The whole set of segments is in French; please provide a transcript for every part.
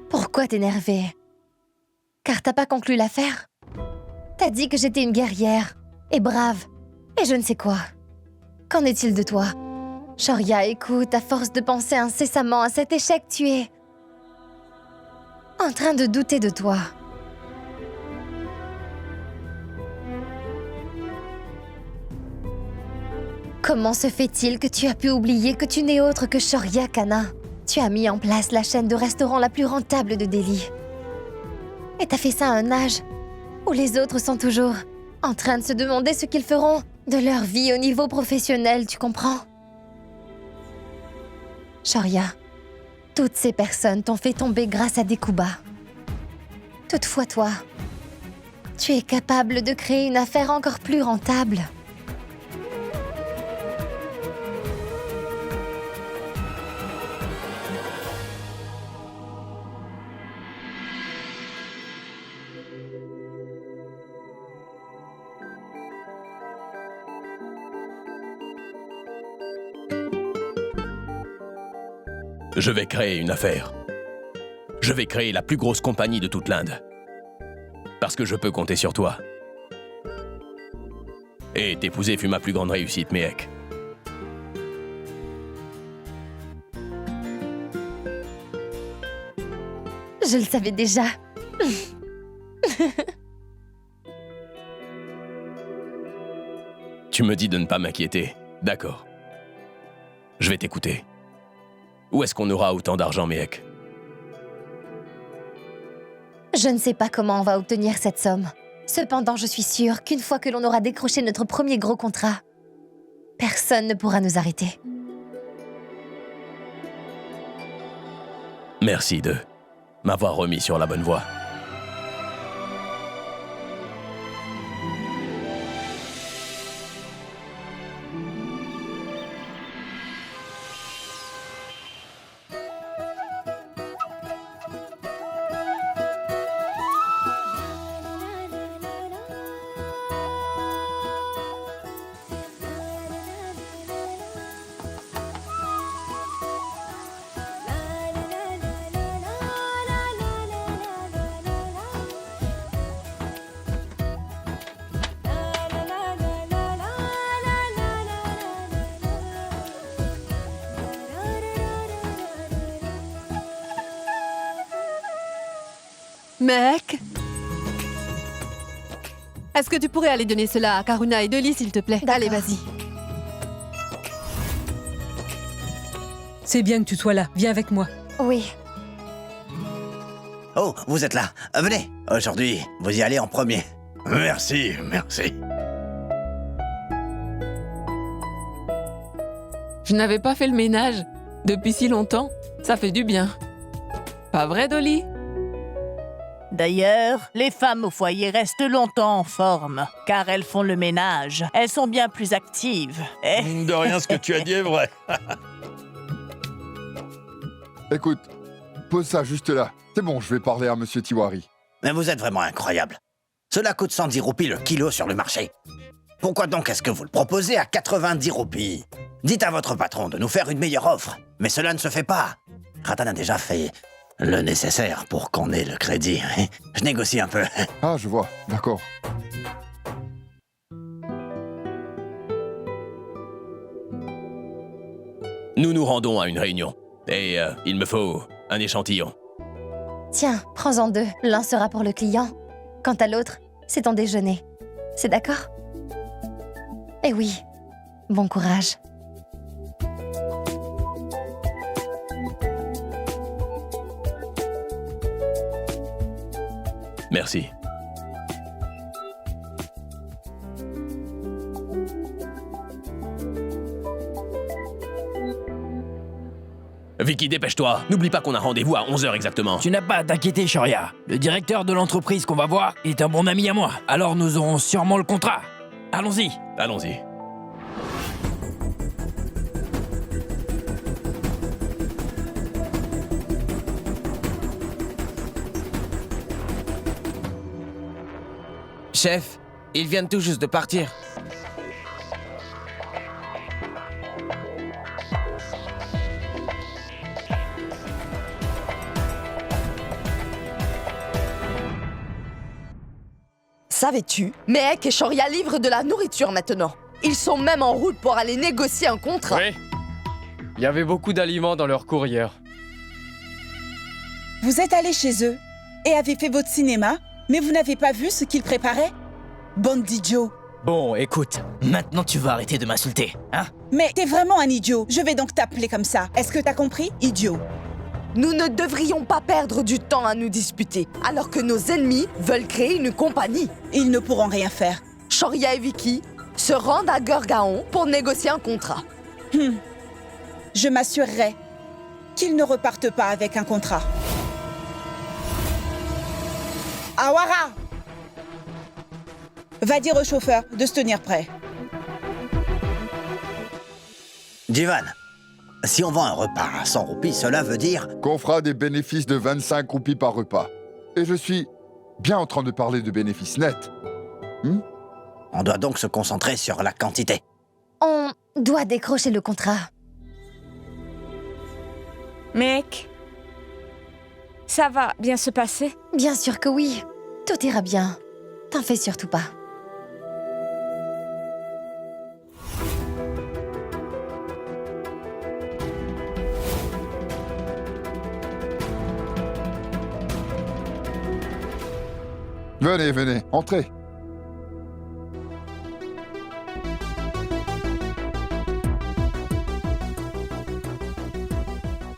Pourquoi t'énerver? Car t'as pas conclu l'affaire? T'as dit que j'étais une guerrière, et brave, et je ne sais quoi. Qu'en est-il de toi? Shoria, écoute, à force de penser incessamment à cet échec, tu es en train de douter de toi. Comment se fait-il que tu as pu oublier que tu n'es autre que Shoria Kana? Tu as mis en place la chaîne de restaurants la plus rentable de Delhi. Et t'as fait ça à un âge où les autres sont toujours en train de se demander ce qu'ils feront de leur vie au niveau professionnel, tu comprends? Shoria, toutes ces personnes t'ont fait tomber grâce à des coups bas. Toutefois, toi, tu es capable de créer une affaire encore plus rentable. Je vais créer une affaire. Je vais créer la plus grosse compagnie de toute l'Inde. Parce que je peux compter sur toi. Et t'épouser fut ma plus grande réussite, Mehek. Je le savais déjà. Tu me dis de ne pas m'inquiéter. D'accord. Je vais t'écouter. Où est-ce qu'on aura autant d'argent, Mehek? Je ne sais pas comment on va obtenir cette somme. Cependant, je suis sûre qu'une fois que l'on aura décroché notre premier gros contrat, personne ne pourra nous arrêter. Merci de m'avoir remis sur la bonne voie. Mec, est-ce que tu pourrais aller donner cela à Karuna et Dolly, s'il te plaît? Allez, vas-y. C'est bien que tu sois là. Viens avec moi. Oui. Oh, vous êtes là. Venez. Aujourd'hui, vous y allez en premier. Merci, merci. Je n'avais pas fait le ménage depuis si longtemps. Ça fait du bien. Pas vrai, Dolly? D'ailleurs, les femmes au foyer restent longtemps en forme, car elles font le ménage. Elles sont bien plus actives. Mine de rien, ce que tu as dit est vrai. Écoute, pose ça juste là. C'est bon, je vais parler à Monsieur Tiwari. Mais vous êtes vraiment incroyable. Cela coûte 110 roupies le kilo sur le marché. Pourquoi donc est-ce que vous le proposez à 90 roupies? Dites à votre patron de nous faire une meilleure offre. Mais cela ne se fait pas. Ratan a déjà fait le nécessaire pour qu'on ait le crédit. Je négocie un peu. Ah, je vois, d'accord. Nous nous rendons à une réunion. Et il me faut un échantillon. Tiens, prends-en 2. L'un sera pour le client. Quant à l'autre, c'est ton déjeuner. C'est d'accord? Eh oui, bon courage. Merci. Vicky, dépêche-toi. N'oublie pas qu'on a rendez-vous à 11h exactement. Tu n'as pas à t'inquiéter, Shoria. Le directeur de l'entreprise qu'on va voir est un bon ami à moi. Alors nous aurons sûrement le contrat. Allons-y. Allons-y. Chef, Ils viennent tout juste de partir. Savais-tu? Mehek et Shoria livrent de la nourriture maintenant. Ils sont même en route pour aller négocier un contrat. Oui. Il y avait beaucoup d'aliments dans leur courrier. Vous êtes allé chez eux et avez fait votre cinéma, mais vous n'avez pas vu ce qu'ils préparaient? Bande d'idiots. Bon, écoute, maintenant tu vas arrêter de m'insulter, hein? Mais t'es vraiment un idiot. Je vais donc t'appeler comme ça. Est-ce que t'as compris? Idiot. Nous ne devrions pas perdre du temps à nous disputer, alors que nos ennemis veulent créer une compagnie. Ils ne pourront rien faire. Shoria et Vicky se rendent à Gurgaon pour négocier un contrat. Je m'assurerai qu'ils ne repartent pas avec un contrat. Awara! Va dire au chauffeur de se tenir prêt. Jivan, si on vend un repas à 100 roupies, cela veut dire... Qu'on fera des bénéfices de 25 roupies par repas. Et je suis bien en train de parler de bénéfices nets. On doit donc se concentrer sur la quantité. On doit décrocher le contrat. Mec, ça va bien se passer? Bien sûr que oui. Tout ira bien. T'en fais surtout pas. Venez, venez, entrez.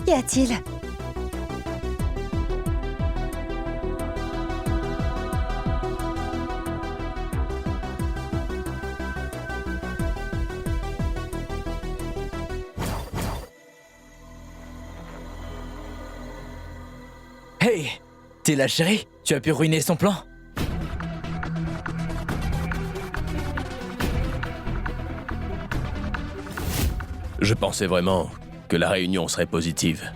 Qu'y a-t-il? Hey, t'es la chérie? Tu as pu ruiner son plan? Je pensais vraiment que la réunion serait positive.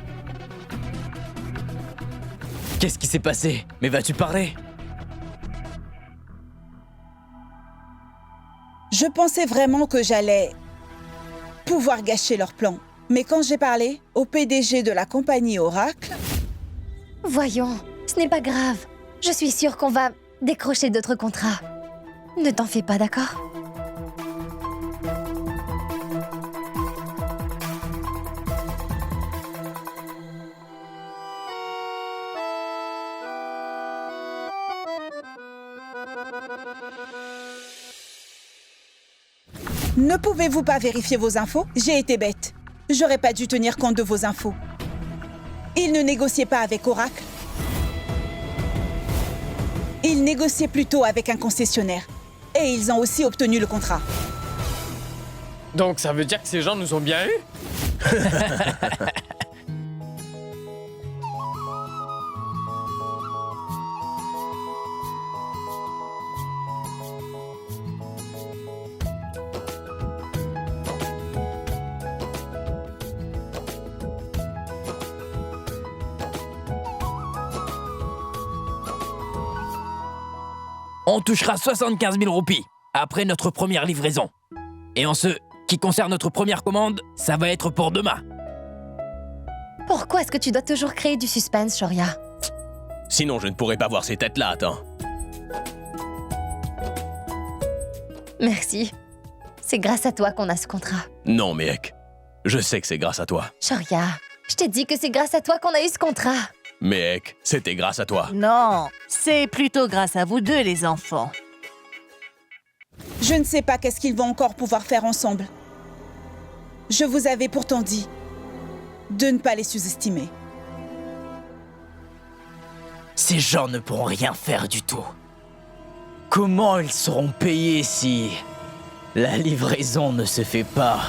Qu'est-ce qui s'est passé? Mais vas-tu parler? Je pensais vraiment que j'allais pouvoir gâcher leur plan. Mais quand j'ai parlé au PDG de la compagnie Oracle... Voyons, ce n'est pas grave. Je suis sûre qu'on va décrocher d'autres contrats. Ne t'en fais pas, d'accord? Ne pouvez-vous pas vérifier vos infos? J'ai été bête. J'aurais pas dû tenir compte de vos infos. Ils ne négociaient pas avec Oracle. Ils négociaient plutôt avec un concessionnaire. Et ils ont aussi obtenu le contrat. Donc ça veut dire que ces gens nous ont bien eus? On touchera 75 000 roupies après notre première livraison. Et en ce qui concerne notre première commande, ça va être pour demain. Pourquoi est-ce que tu dois toujours créer du suspense, Shoria? Sinon, je ne pourrais pas voir ces têtes-là, attends. Merci. C'est grâce à toi qu'on a ce contrat. Non, Mehek. Je sais que c'est grâce à toi. Shoria, je t'ai dit que c'est grâce à toi qu'on a eu ce contrat. Mehek, c'était grâce à toi. Non, c'est plutôt grâce à vous deux, les enfants. Je ne sais pas qu'est-ce qu'ils vont encore pouvoir faire ensemble. Je vous avais pourtant dit de ne pas les sous-estimer. Ces gens ne pourront rien faire du tout. Comment ils seront payés si la livraison ne se fait pas?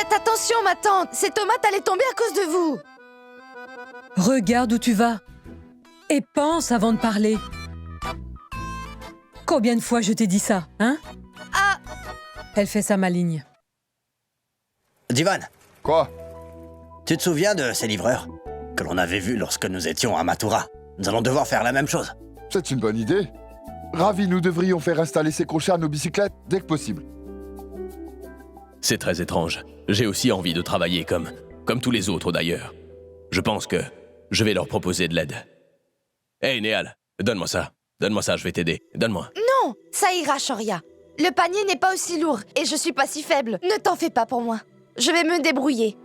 Faites attention, ma tante. Ces tomates allaient tomber à cause de vous. Regarde où tu vas. Et pense avant de parler. Combien de fois je t'ai dit ça, hein? Ah! Elle fait sa maligne. Divan. Quoi? Tu te souviens de ces livreurs que l'on avait vus lorsque nous étions à Mathura? Nous allons devoir faire la même chose. C'est une bonne idée. Ravi, nous devrions faire installer ces crochets à nos bicyclettes dès que possible. C'est très étrange. J'ai aussi envie de travailler comme tous les autres d'ailleurs. Je pense que je vais leur proposer de l'aide. Hey Néal, donne-moi ça. Donne-moi ça, je vais t'aider. Donne-moi. Non, ça ira, Shoria. Le panier n'est pas aussi lourd et je suis pas si faible. Ne t'en fais pas pour moi. Je vais me débrouiller.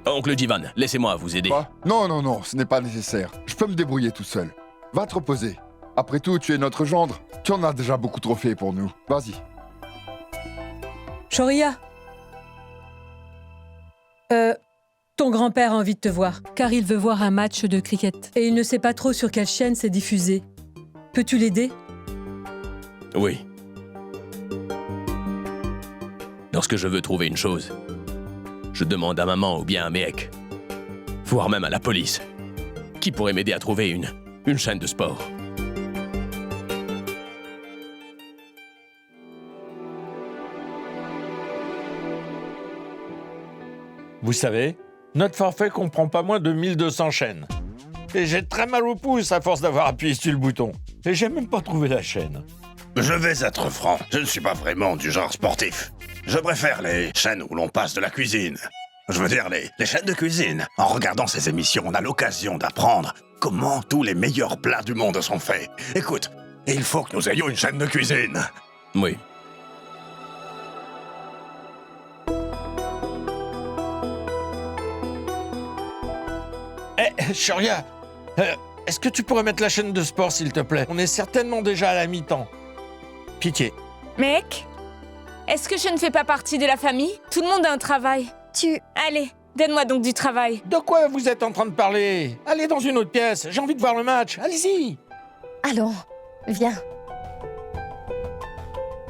Oncle Divan, laissez-moi vous aider. Quoi? Non, ce n'est pas nécessaire. Je peux me débrouiller tout seul. Va te reposer. Après tout, tu es notre gendre. Tu en as déjà beaucoup trop fait pour nous. Vas-y. Shoria. Ton grand-père a envie de te voir, car il veut voir un match de cricket. Et il ne sait pas trop sur quelle chaîne c'est diffusé. Peux-tu l'aider? Oui. Lorsque je veux trouver une chose, je demande à maman ou bien à Méhek, voire même à la police. Qui pourrait m'aider à trouver une chaîne de sport? Vous savez, notre forfait comprend pas moins de 1200 chaînes. Et j'ai très mal au pouce à force d'avoir appuyé sur le bouton. Et j'ai même pas trouvé la chaîne. Je vais être franc, je ne suis pas vraiment du genre sportif. Je préfère les chaînes où l'on passe de la cuisine. Je veux dire les chaînes de cuisine. En regardant ces émissions, on a l'occasion d'apprendre comment tous les meilleurs plats du monde sont faits. Écoute, il faut que nous ayons une chaîne de cuisine. Oui. Shoria, est-ce que tu pourrais mettre la chaîne de sport, s'il te plaît? On est certainement déjà à la mi-temps. Pitié. Mec, est-ce que je ne fais pas partie de la famille? Tout le monde a un travail. Allez, donne-moi donc du travail. De quoi vous êtes en train de parler? Allez dans une autre pièce, j'ai envie de voir le match. Allez-y. Allons, viens.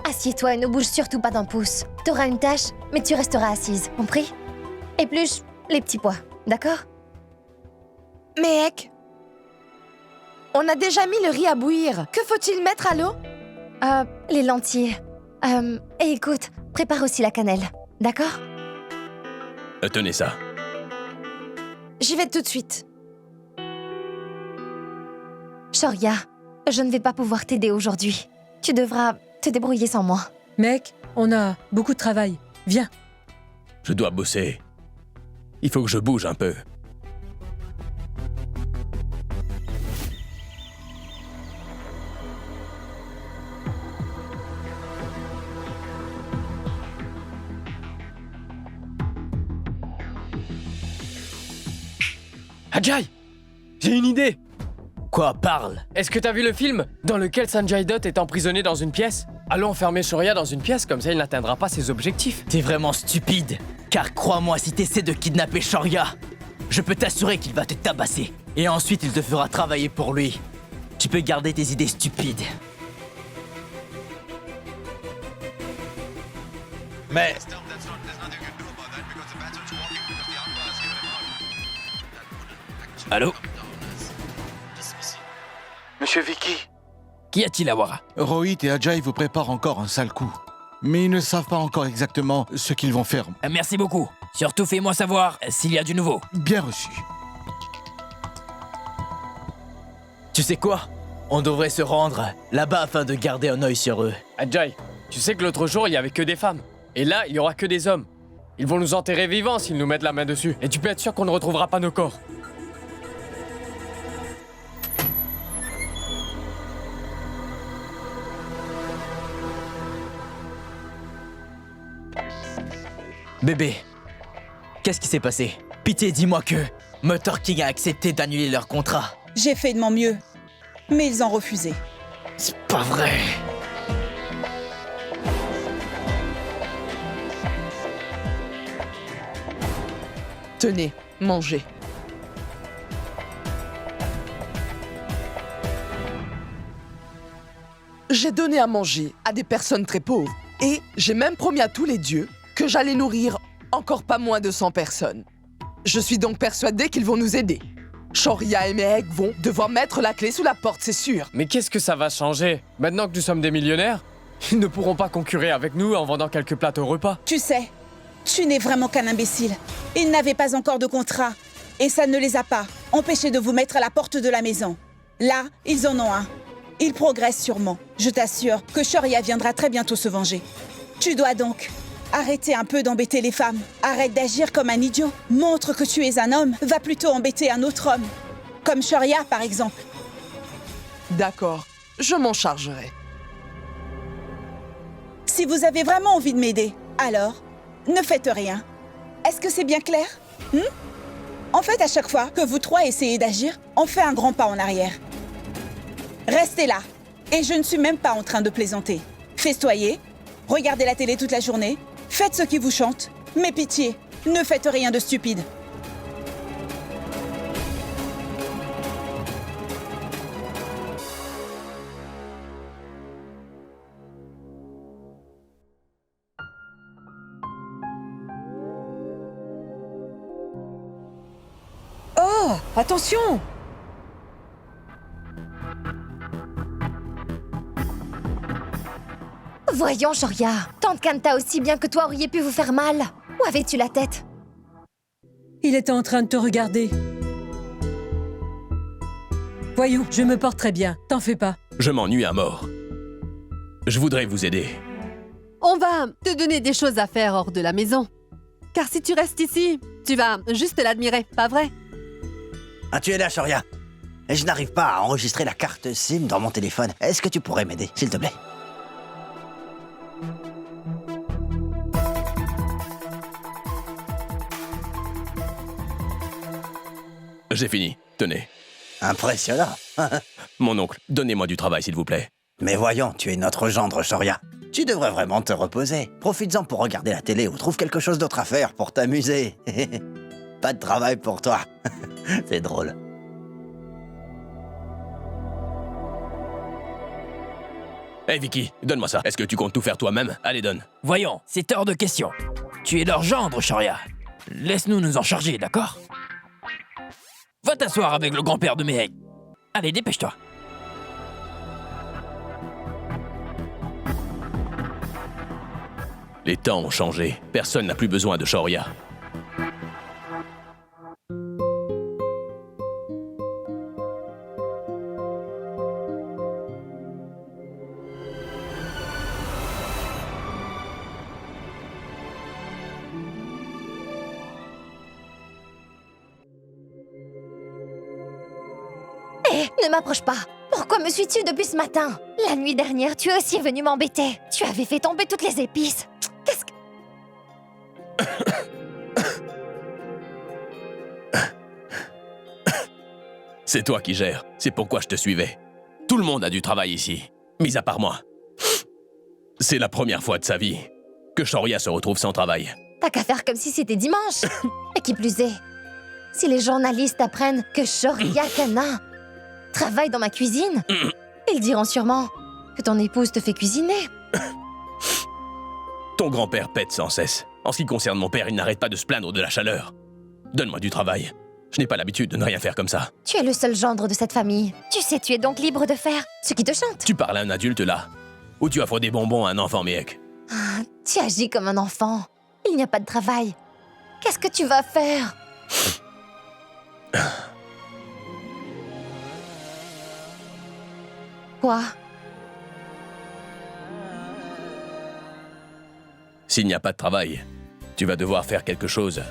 Assieds-toi et ne bouge surtout pas d'un pouce. T'auras une tâche, mais tu resteras assise, compris? Épluche les petits pois, d'accord? Méhek, on a déjà mis le riz à bouillir. Que faut-il mettre à l'eau? Les lentilles. Et écoute, prépare aussi la cannelle, d'accord? Tenez ça. J'y vais tout de suite. Shoria, je ne vais pas pouvoir t'aider aujourd'hui. Tu devras te débrouiller sans moi. Mec, on a beaucoup de travail. Viens. Je dois bosser. Il faut que je bouge un peu. Ajay, j'ai une idée. Quoi, parle? Est-ce que t'as vu le film dans lequel Sanjay Dutt est emprisonné dans une pièce? Allons enfermer Shoria dans une pièce, comme ça il n'atteindra pas ses objectifs. T'es vraiment stupide. Car crois-moi, si t'essaies de kidnapper Shoria, je peux t'assurer qu'il va te tabasser. Et ensuite, il te fera travailler pour lui. Tu peux garder tes idées stupides. Mais... Allô? Monsieur Vicky. Qu'y a-t-il à voir? Rohit et Ajay vous préparent encore un sale coup. Mais ils ne savent pas encore exactement ce qu'ils vont faire. Merci beaucoup. Surtout fais-moi savoir s'il y a du nouveau. Bien reçu. Tu sais quoi? On devrait se rendre là-bas afin de garder un œil sur eux. Ajay, tu sais que l'autre jour il y avait que des femmes. Et là, il y aura que des hommes. Ils vont nous enterrer vivants s'ils nous mettent la main dessus. Et tu peux être sûr qu'on ne retrouvera pas nos corps. Bébé, qu'est-ce qui s'est passé? Pitié, dis-moi que Motor King a accepté d'annuler leur contrat. J'ai fait de mon mieux, mais ils ont refusé. C'est pas vrai. Tenez, mangez. J'ai donné à manger à des personnes très pauvres. Et j'ai même promis à tous les dieux que j'allais nourrir encore pas moins de 100 personnes. Je suis donc persuadée qu'ils vont nous aider. Shoria et Mehek vont devoir mettre la clé sous la porte, c'est sûr. Mais qu'est-ce que ça va changer? Maintenant que nous sommes des millionnaires, ils ne pourront pas concurrer avec nous en vendant quelques plateaux repas. Tu sais, tu n'es vraiment qu'un imbécile. Ils n'avaient pas encore de contrat. Et ça ne les a pas empêchés de vous mettre à la porte de la maison. Là, ils en ont un. Ils progressent sûrement. Je t'assure que Shoria viendra très bientôt se venger. Tu dois donc arrêter un peu d'embêter les femmes. Arrête d'agir comme un idiot. Montre que tu es un homme. Va plutôt embêter un autre homme. Comme Shoria, par exemple. D'accord, je m'en chargerai. Si vous avez vraiment envie de m'aider, alors, ne faites rien. Est-ce que c'est bien clair? En fait, à chaque fois que vous trois essayez d'agir, on fait un grand pas en arrière. Restez là. Et je ne suis même pas en train de plaisanter. Festoyez, regardez la télé toute la journée, faites ce qui vous chante, mais pitié, ne faites rien de stupide. Oh, attention! Voyons, Shoria. Tante Kanta aussi bien que toi auriez pu vous faire mal. Où avais-tu la tête? Il était en train de te regarder. Voyons, je me porte très bien. T'en fais pas. Je m'ennuie à mort. Je voudrais vous aider. On va te donner des choses à faire hors de la maison. Car si tu restes ici, tu vas juste l'admirer, pas vrai? Ah, tu es là, Shoria. Et je n'arrive pas à enregistrer la carte SIM dans mon téléphone. Est-ce que tu pourrais m'aider, s'il te plaît? J'ai fini. Tenez. Impressionnant. Mon oncle, donnez-moi du travail, s'il vous plaît. Mais voyons, tu es notre gendre, Shoria. Tu devrais vraiment te reposer. Profites-en pour regarder la télé ou trouve quelque chose d'autre à faire pour t'amuser. Pas de travail pour toi. C'est drôle. Hey Vicky, donne-moi ça. Est-ce que tu comptes tout faire toi-même? Allez, donne. Voyons, c'est hors de question. Tu es leur gendre, Shoria. Laisse-nous nous en charger, d'accord? Va t'asseoir avec le grand-père de Mehek. Allez, dépêche-toi. Les temps ont changé. Personne n'a plus besoin de Shoria. Ne m'approche pas. Pourquoi me suis-tu depuis ce matin? La nuit dernière, tu es aussi venu m'embêter. Tu avais fait tomber toutes les épices. Qu'est-ce que... C'est toi qui gères. C'est pourquoi je te suivais. Tout le monde a du travail ici, mis à part moi. C'est la première fois de sa vie que Shoria se retrouve sans travail. T'as qu'à faire comme si c'était dimanche. Et qui plus est, si les journalistes apprennent que Shoria Kana travaille dans ma cuisine, ils diront sûrement que ton épouse te fait cuisiner. Ton grand-père pète sans cesse. En ce qui concerne mon père, il n'arrête pas de se plaindre de la chaleur. Donne-moi du travail. Je n'ai pas l'habitude de ne rien faire comme ça. Tu es le seul gendre de cette famille. Tu sais, tu es donc libre de faire ce qui te chante. Tu parles à un adulte là? Ou tu offres des bonbons à un enfant, Mehek? Tu agis comme un enfant. Il n'y a pas de travail. Qu'est-ce que tu vas faire? Quoi? S'il n'y a pas de travail, tu vas devoir faire quelque chose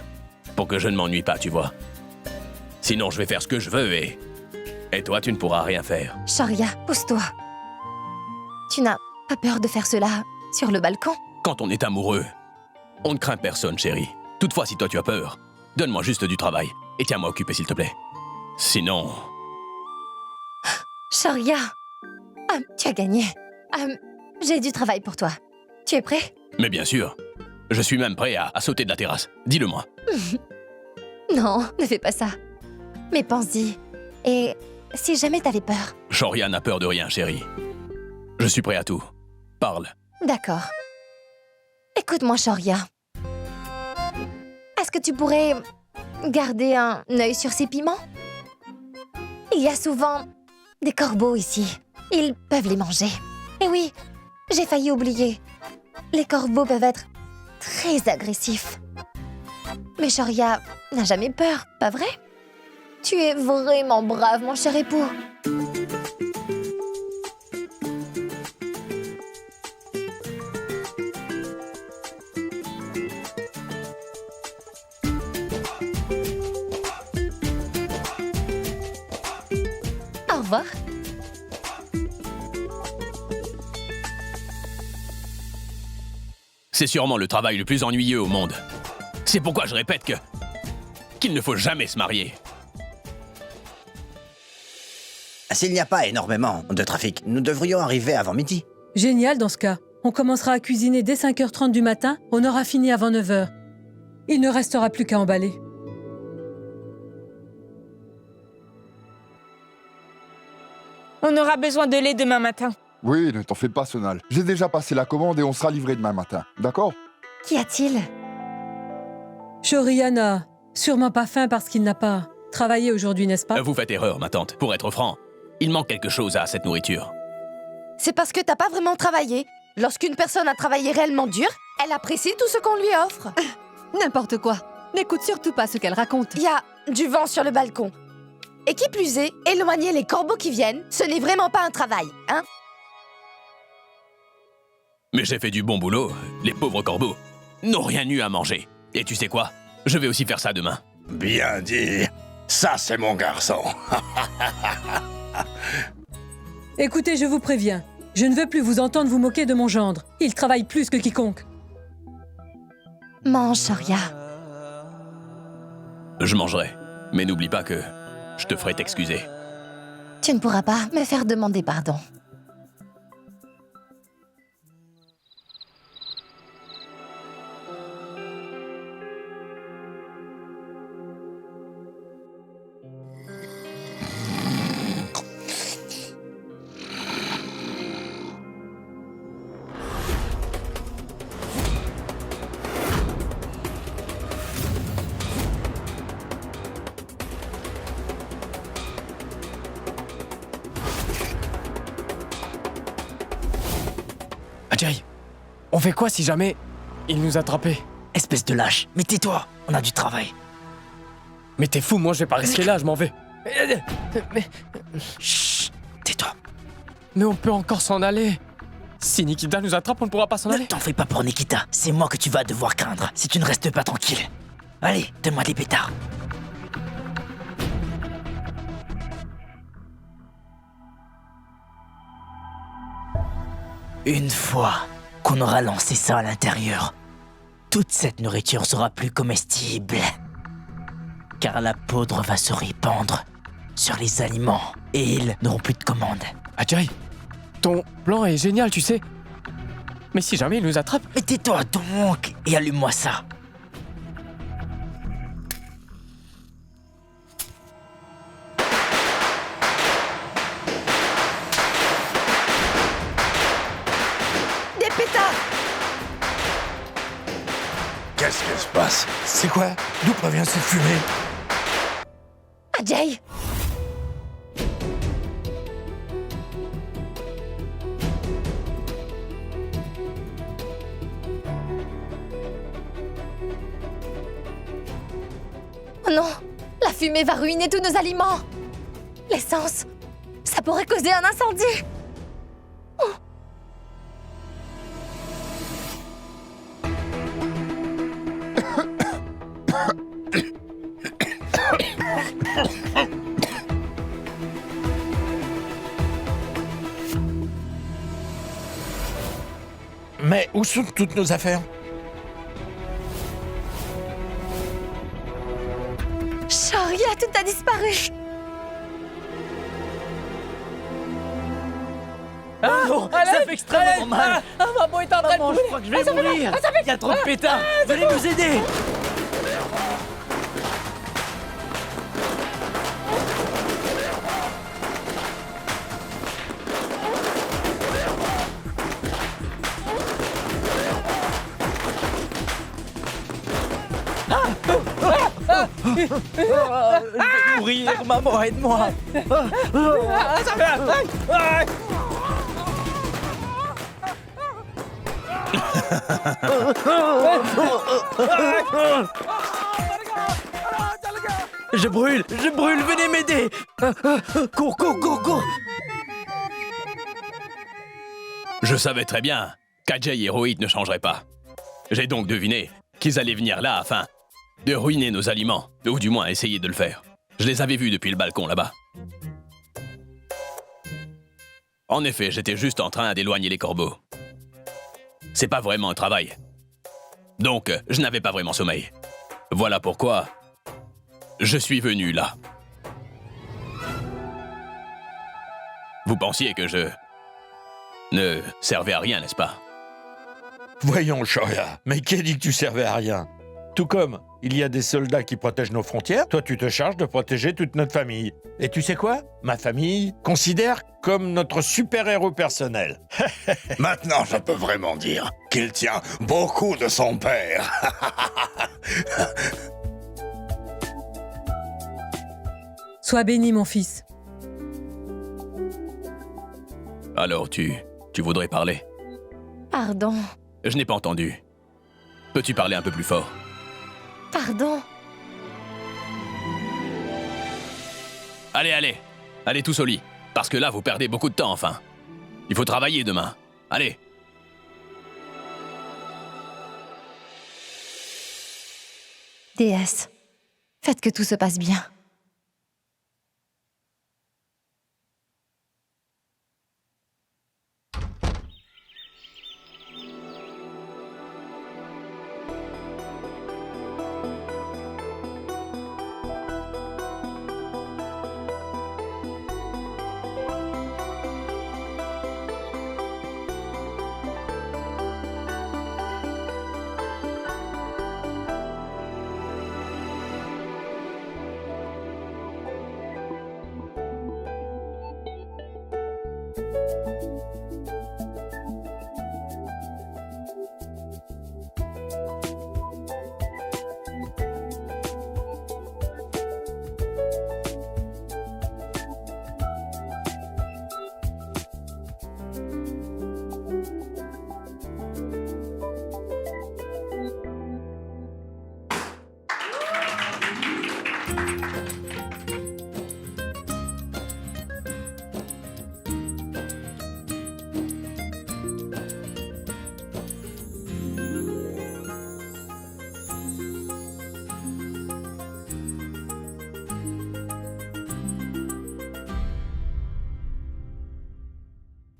pour que je ne m'ennuie pas, tu vois. Sinon, je vais faire ce que je veux et toi, tu ne pourras rien faire. Shoria, pousse-toi. Tu n'as pas peur de faire cela sur le balcon? Quand on est amoureux, on ne craint personne, chérie. Toutefois, si toi tu as peur, donne-moi juste du travail et tiens-moi occupé, s'il te plaît. Sinon... Shoria, tu as gagné. J'ai du travail pour toi. Tu es prêt? Mais bien sûr. Je suis même prêt à sauter de la terrasse. Dis-le-moi. Non, ne fais pas ça. Mais pense-y. Et si jamais t'avais peur? Shoria n'a peur de rien, chérie. Je suis prêt à tout. Parle. D'accord. Écoute-moi, Shoria. Est-ce que tu pourrais garder un œil sur ces piments? Il y a souvent des corbeaux ici. Ils peuvent les manger. Et oui, j'ai failli oublier. Les corbeaux peuvent être très agressifs. Mais Shoria n'a jamais peur, pas vrai? Tu es vraiment brave, mon cher époux. Au revoir. C'est sûrement le travail le plus ennuyeux au monde. C'est pourquoi je répète qu'il ne faut jamais se marier. S'il n'y a pas énormément de trafic, nous devrions arriver avant midi. Génial dans ce cas. On commencera à cuisiner dès 5h30 du matin, on aura fini avant 9h. Il ne restera plus qu'à emballer. On aura besoin de lait demain matin. Oui, ne t'en fais pas, Sonal. J'ai déjà passé la commande et on sera livré demain matin. D'accord? Qu'y a-t-il? Shoria n'a sûrement pas faim parce qu'il n'a pas travaillé aujourd'hui, n'est-ce pas? Vous faites erreur, ma tante. Pour être franc, il manque quelque chose à cette nourriture. C'est parce que t'as pas vraiment travaillé. Lorsqu'une personne a travaillé réellement dur, elle apprécie tout ce qu'on lui offre. N'importe quoi. N'écoute surtout pas ce qu'elle raconte. Il y a du vent sur le balcon. Et qui plus est, éloigner les corbeaux qui viennent, ce n'est vraiment pas un travail, hein? Mais j'ai fait du bon boulot. Les pauvres corbeaux n'ont rien eu à manger. Et tu sais quoi? Je vais aussi faire ça demain. Bien dit. Ça, c'est mon garçon. Écoutez, je vous préviens. Je ne veux plus vous entendre vous moquer de mon gendre. Il travaille plus que quiconque. Mange, Shoria. Je mangerai. Mais n'oublie pas que je te ferai t'excuser. Tu ne pourras pas me faire demander pardon. Ajay, on fait quoi si jamais il nous attrapait? Espèce de lâche, mais tais-toi, on a du travail. Mais t'es fou, moi je vais pas rester là, je m'en vais. Mais... Chut, tais-toi. Mais on peut encore s'en aller. Si Nikita nous attrape, on ne pourra pas s'en aller. Ne t'en fais pas pour Nikita, c'est moi que tu vas devoir craindre si tu ne restes pas tranquille. Allez, donne-moi des pétards. Une fois qu'on aura lancé ça à l'intérieur, toute cette nourriture sera plus comestible. Car la poudre va se répandre sur les aliments et ils n'auront plus de commandes. Ajay, ton plan est génial, tu sais. Mais si jamais il nous attrape... Mais tais-toi donc et allume-moi ça. Qu'est-ce qui se passe? C'est quoi? D'où provient cette fumée? Ajay! Oh non! La fumée va ruiner tous nos aliments! L'essence, ça pourrait causer un incendie! Oh. Mais où sont toutes nos affaires? Shoria, tout a disparu! Ah non, ça fait extrêmement mal. Maman est en train de je crois que je vais mourir. Il y a trop de pétards. Venez nous aider. Je vais mourir, maman, aide-moi. Je brûle, venez m'aider. Cours, cours, cours, cours. Je savais très bien qu'Ajay et Rohit ne changeraient pas. J'ai donc deviné qu'ils allaient venir là afin de ruiner nos aliments, ou du moins essayer de le faire. Je les avais vus depuis le balcon là-bas. En effet, j'étais juste en train d'éloigner les corbeaux. C'est pas vraiment un travail. Donc, je n'avais pas vraiment sommeil. Voilà pourquoi je suis venu là. Vous pensiez que je ne servais à rien, n'est-ce pas? Voyons, Shoria, mais qui dit que tu servais à rien? Tout comme il y a des soldats qui protègent nos frontières, toi tu te charges de protéger toute notre famille. Et tu sais quoi? Ma famille considère comme notre super-héros personnel. Maintenant, je peux vraiment dire qu'il tient beaucoup de son père. Sois béni, mon fils. Alors, tu voudrais parler? Pardon. Je n'ai pas entendu. Peux-tu parler un peu plus fort? Pardon. Allez tous au lit. Parce que là, vous perdez beaucoup de temps, enfin. Il faut travailler demain. Allez. Déesse, faites que tout se passe bien.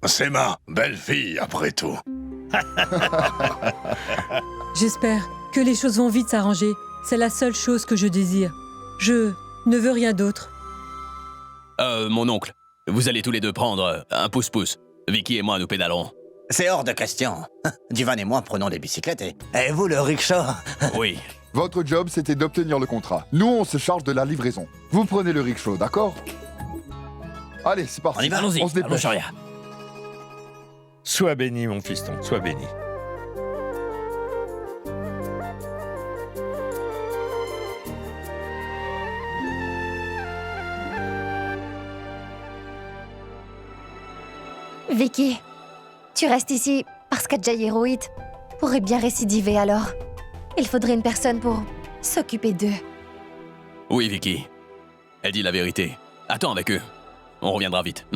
C'est ma belle-fille, après tout. J'espère que les choses vont vite s'arranger. C'est la seule chose que je désire. Je ne veux rien d'autre. Mon oncle, vous allez tous les deux prendre un pouce-pouce. Vicky et moi, nous pédalerons. C'est hors de question. Divan et moi prenons des bicyclettes et vous le rickshaw. Oui. Votre job, c'était d'obtenir le contrat. Nous, on se charge de la livraison. Vous prenez le rickshaw, d'accord? Allez, c'est parti. On y va, allons-y. On se dépêche. Allons, Sois béni, mon fiston, sois béni. Vicky, tu restes ici parce qu'Ajay et Rohit pourraient bien récidiver alors. Il faudrait une personne pour s'occuper d'eux. Oui, Vicky. Elle dit la vérité. Attends avec eux. On reviendra vite.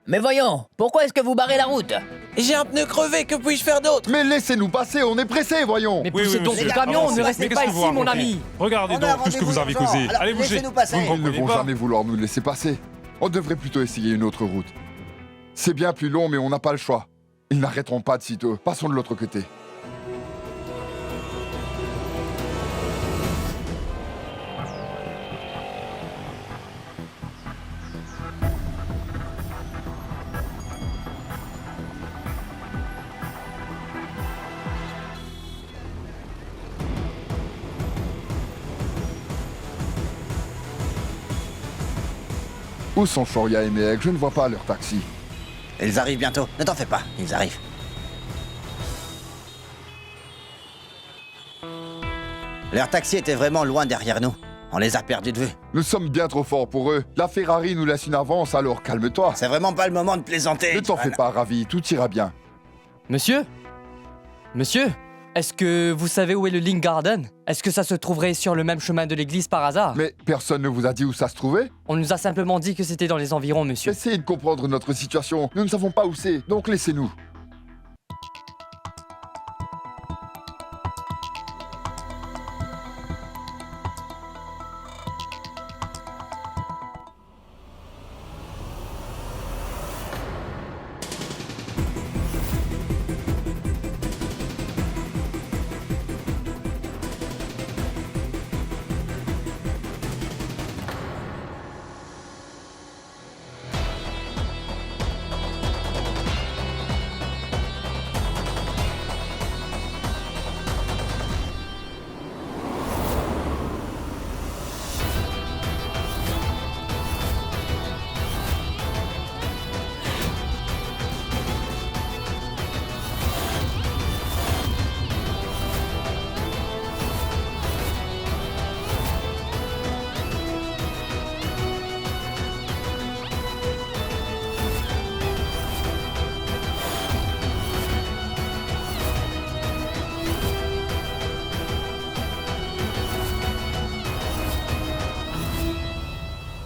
Mais voyons, pourquoi est-ce que vous barrez la route? J'ai un pneu crevé, que puis-je faire d'autre? Mais laissez-nous passer, on est pressés, voyons. Mais poussez donc le camion, ne restez pas ici, mon ami. Regardez donc tout ce que vous avez causé. Allez, bougez. Ils ne vont jamais vouloir nous laisser passer. On devrait plutôt essayer une autre route. C'est bien plus long, mais on n'a pas le choix. Ils n'arrêteront pas de sitôt. Passons de l'autre côté. Où sont Shoria et Mehek? Je ne vois pas leur taxi. Ils arrivent bientôt. Ne t'en fais pas, ils arrivent. Leur taxi était vraiment loin derrière nous. On les a perdus de vue. Nous sommes bien trop forts pour eux. La Ferrari nous laisse une avance, alors calme-toi. C'est vraiment pas le moment de plaisanter. Ne t'en fais pas, Ravi, tout ira bien. Monsieur? Monsieur? Est-ce que vous savez où est le Link Garden? Est-ce que ça se trouverait sur le même chemin de l'église par hasard? Mais personne ne vous a dit où ça se trouvait? On nous a simplement dit que c'était dans les environs, monsieur. Essayez de comprendre notre situation. Nous ne savons pas où c'est, donc laissez-nous.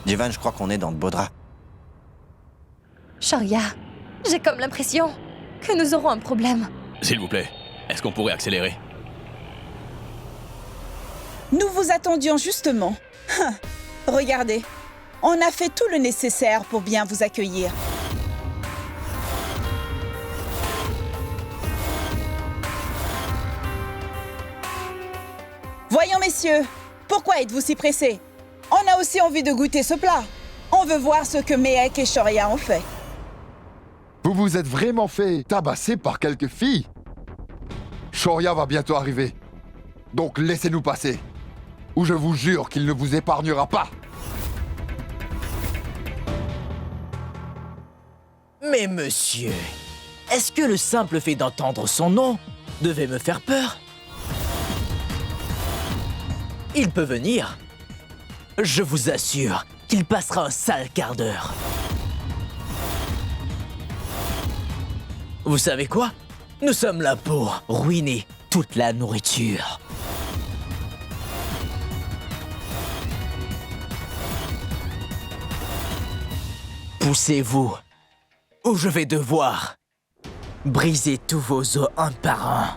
Jivan, je crois qu'on est dans de beaux draps. Shoria, j'ai comme l'impression que nous aurons un problème. S'il vous plaît, est-ce qu'on pourrait accélérer? Nous vous attendions justement. Regardez, on a fait tout le nécessaire pour bien vous accueillir. Voyons, messieurs, pourquoi êtes-vous si pressés? On a aussi envie de goûter ce plat. On veut voir ce que Mehek et Shoria ont fait. Vous vous êtes vraiment fait tabasser par quelques filles? Shoria va bientôt arriver. Donc laissez-nous passer. Ou je vous jure qu'il ne vous épargnera pas. Mais monsieur, est-ce que le simple fait d'entendre son nom devait me faire peur? Il peut venir. Je vous assure qu'il passera un sale quart d'heure. Vous savez quoi? Nous sommes là pour ruiner toute la nourriture. Poussez-vous, ou je vais devoir briser tous vos os un par un.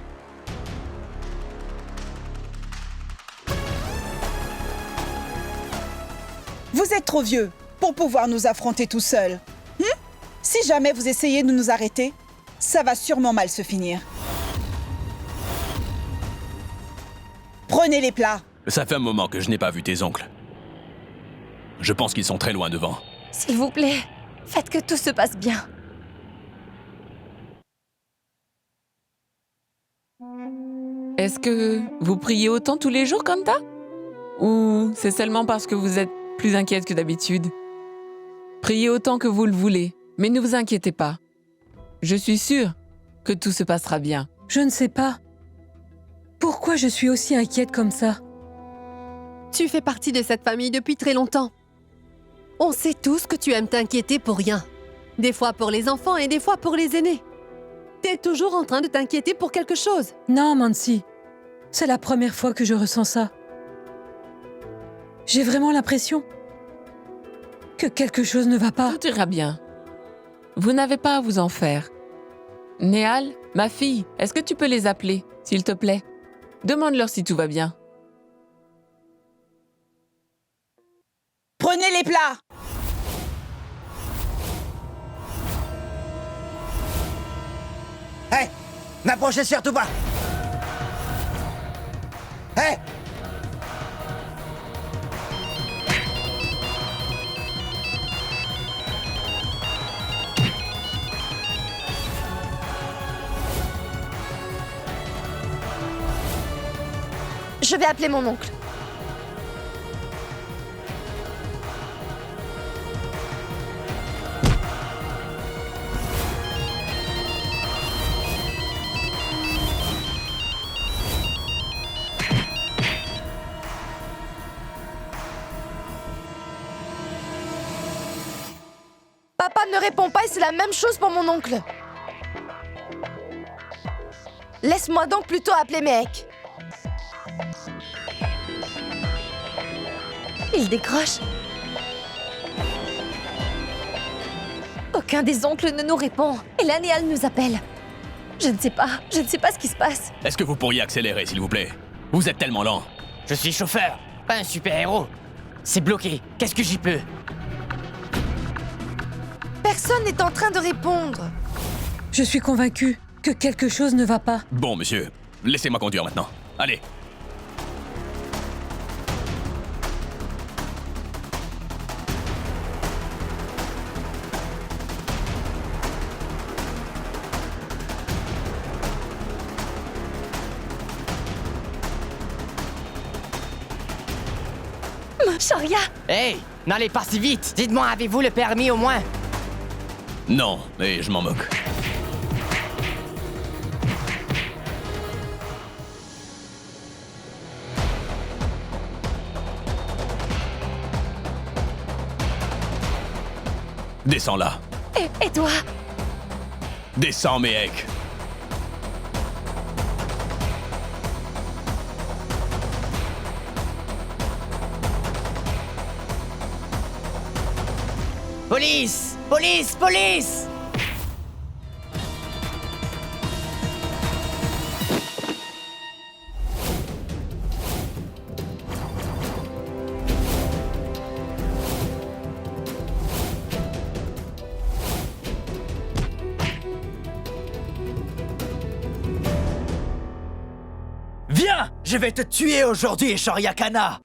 Vous êtes trop vieux pour pouvoir nous affronter tout seuls. Si jamais vous essayez de nous arrêter, ça va sûrement mal se finir. Prenez les plats. Ça fait un moment que je n'ai pas vu tes oncles. Je pense qu'ils sont très loin devant. S'il vous plaît, faites que tout se passe bien. Est-ce que vous priez autant tous les jours, Kanta? Ou c'est seulement parce que vous êtes plus inquiète que d'habitude? Priez autant que vous le voulez, mais ne vous inquiétez pas. Je suis sûre que tout se passera bien. Je ne sais pas. Pourquoi je suis aussi inquiète comme ça? Tu fais partie de cette famille depuis très longtemps. On sait tous que tu aimes t'inquiéter pour rien. Des fois pour les enfants et des fois pour les aînés. T'es toujours en train de t'inquiéter pour quelque chose. Non, Mansi. C'est la première fois que je ressens ça. J'ai vraiment l'impression que quelque chose ne va pas. Tout ira bien. Vous n'avez pas à vous en faire. Néal, ma fille, est-ce que tu peux les appeler, s'il te plaît? Demande-leur si tout va bien. Prenez les plats! Hé! N'approchez surtout pas! Hé! Je vais appeler mon oncle. Papa ne répond pas et c'est la même chose pour mon oncle. Laisse-moi donc plutôt appeler Mehek. Il décroche. Aucun des oncles ne nous répond. Et là, Néal nous appelle. Je ne sais pas ce qui se passe. Est-ce que vous pourriez accélérer, s'il vous plaît? Vous êtes tellement lent. Je suis chauffeur, pas un super-héros. C'est bloqué, qu'est-ce que j'y peux? Personne n'est en train de répondre. Je suis convaincue que quelque chose ne va pas. Bon, monsieur, laissez-moi conduire maintenant. Allez. Shoria! Hey, n'allez pas si vite. Dites-moi, avez-vous le permis au moins? Non, et je m'en moque. Descends là. Et toi? Descends, Mehek. Police! Police! Police! Viens! Je vais te tuer aujourd'hui, Shoria Kana!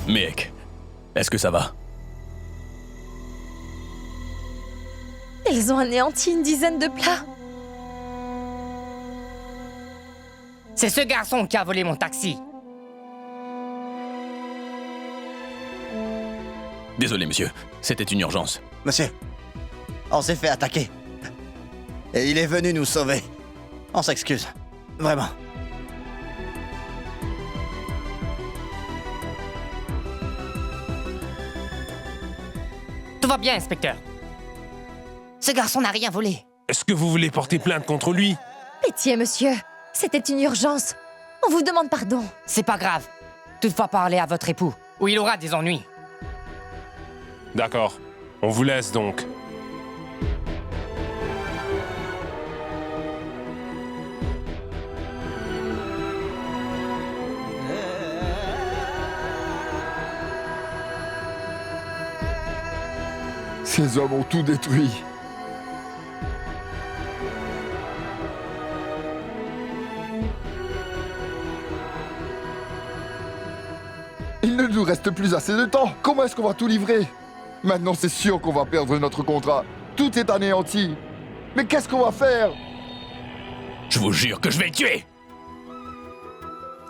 Mehek, est-ce que ça va? Ils ont anéanti une dizaine de plats. C'est ce garçon qui a volé mon taxi. Désolé, monsieur. C'était une urgence. Monsieur, on s'est fait attaquer. Et il est venu nous sauver. On s'excuse. Vraiment. Tout va bien, inspecteur. Ce garçon n'a rien volé. Est-ce que vous voulez porter plainte contre lui? Pitié, monsieur. C'était une urgence. On vous demande pardon. C'est pas grave. Toutefois, parlez à votre époux, ou il aura des ennuis. D'accord. On vous laisse donc. Ces hommes ont tout détruit. Il ne nous reste plus assez de temps. Comment est-ce qu'on va tout livrer? Maintenant, c'est sûr qu'on va perdre notre contrat. Tout est anéanti. Mais qu'est-ce qu'on va faire? Je vous jure que je vais le tuer!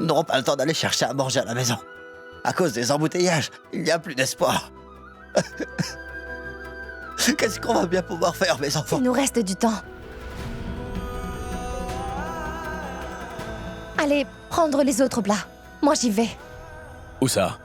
Nous n'aurons pas le temps d'aller chercher à manger à la maison. À cause des embouteillages, il n'y a plus d'espoir. Qu'est-ce qu'on va bien pouvoir faire, mes enfants? Il nous reste du temps. Allez, prendre les autres plats. Moi, j'y vais. Où ça?